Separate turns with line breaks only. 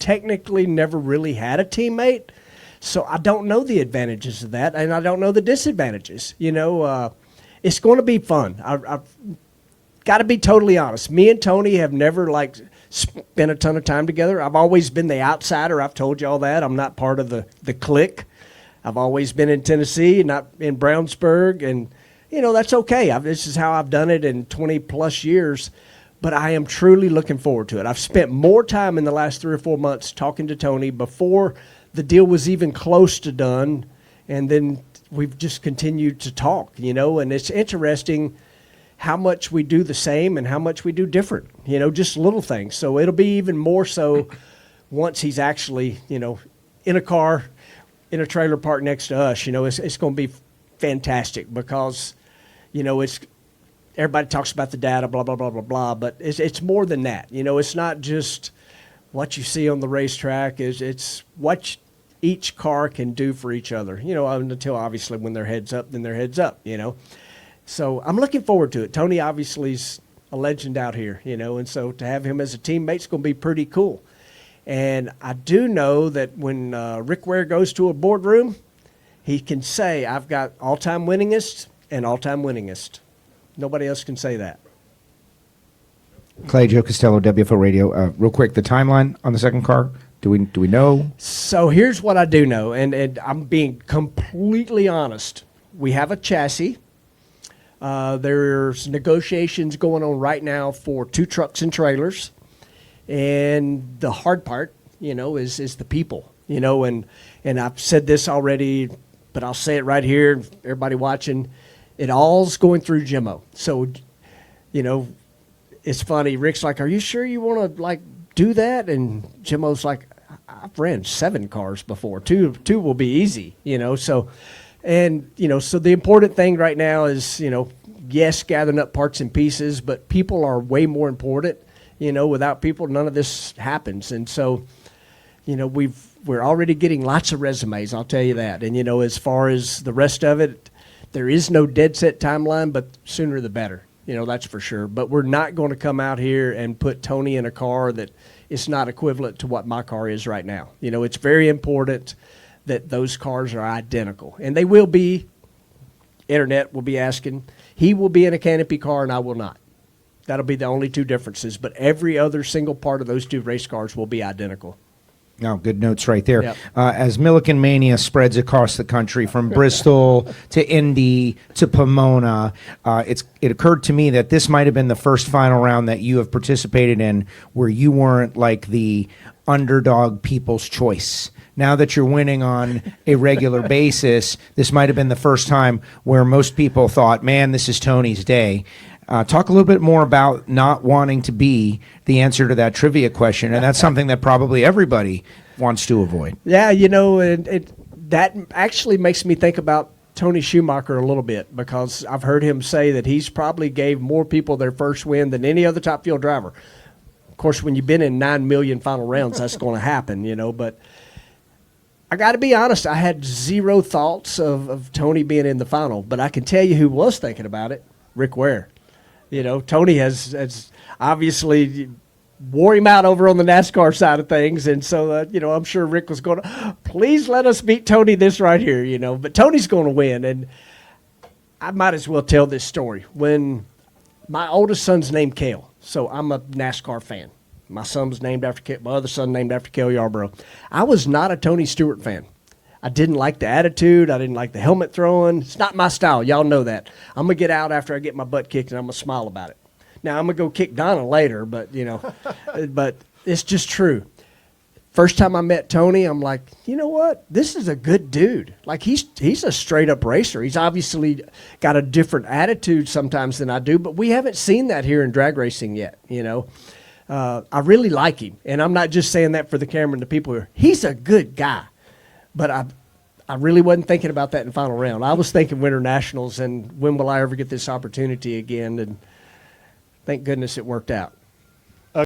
technically never really had a teammate, so I don't know the advantages of that, and I don't know the disadvantages. It's going to be fun. I've got to be totally honest. Me and Tony have never, spent a ton of time together. I've always been the outsider. I've told you all that. I'm not part of the clique. I've always been in Tennessee, not in Brownsburg, and, that's okay. This is how I've done it in 20-plus years, but I am truly looking forward to it. I've spent more time in the last 3 or 4 months talking to Tony before the deal was even close to done, and then we've just continued to talk, and it's interesting how much we do the same and how much we do different, just little things. So it'll be even more so once he's actually, in a car, in a trailer park next to us. It's going to be fantastic because, it's everybody talks about the data, blah, blah, blah, blah, blah, but it's more than that. It's not just what you see on the racetrack. It's what each car can do for each other, until obviously when their head's up, then their head's up, So I'm looking forward to it. Tony obviously is a legend out here, and so to have him as a teammate is going to be pretty cool. And I do know that when Rick Ware goes to a boardroom, he can say, I've got all-time winningest and all-time winningest. Nobody else can say that.
Clay, Joe Castello, WFO Radio. Real quick, the timeline on the second car. Do we know?
So here's what I do know, and I'm being completely honest. We have a chassis. There's negotiations going on right now for 2 trucks and trailers. And the hard part, is the people, and I've said this already, but I'll say it right here, everybody watching, it all's going through Jimmo. So, it's funny. Rick's like, are you sure you want to, do that? And Jimmo's like, I've ran 7 cars before. Two will be easy, so, and, so the important thing right now is, yes, gathering up parts and pieces, but people are way more important. Without people, none of this happens. And so, we're already getting lots of resumes, I'll tell you that. And, as far as the rest of it, there is no dead set timeline, but sooner the better. That's for sure. But we're not going to come out here and put Tony in a car that is not equivalent to what my car is right now. It's very important that those cars are identical. And they will be. Internet will be asking. He will be in a canopy car and I will not. That'll be the only 2 differences. But every other single part of those 2 race cars will be identical.
No, good notes right there.
Yep.
As Millican Mania spreads across the country from Bristol to Indy to Pomona, it occurred to me that this might have been the first final round that you have participated in where you weren't like the underdog people's choice. Now that you're winning on a regular basis, this might have been the first time where most people thought, man, this is Tony's day. Talk a little bit more about not wanting to be the answer to that trivia question, and that's something that probably everybody wants to avoid.
Yeah, that actually makes me think about Tony Schumacher a little bit because I've heard him say that he's probably gave more people their first win than any other top field driver. Of course, when you've been in 9 million final rounds, that's going to happen, but I got to be honest, I had 0 thoughts of Tony being in the final, but I can tell you who was thinking about it, Rick Ware. Tony has obviously wore him out over on the NASCAR side of things. And so, I'm sure Rick was going to, please let us beat Tony this right here, But Tony's going to win. And I might as well tell this story. When my oldest son's named Cale, so I'm a NASCAR fan. My son was named after Cale. My other son named after Cale Yarborough. I was not a Tony Stewart fan. I didn't like the attitude. I didn't like the helmet throwing. It's not my style. Y'all know that. I'm going to get out after I get my butt kicked, and I'm going to smile about it. Now, I'm going to go kick Donna later, but, but it's just true. First time I met Tony, I'm like, you know what? This is a good dude. Like, he's a straight-up racer. He's obviously got a different attitude sometimes than I do, but we haven't seen that here in drag racing yet, I really like him, and I'm not just saying that for the camera and the people here. He's a good guy. But I really wasn't thinking about that in the final round. I was thinking Winter Nationals and when will I ever get this opportunity again? And thank goodness it worked out.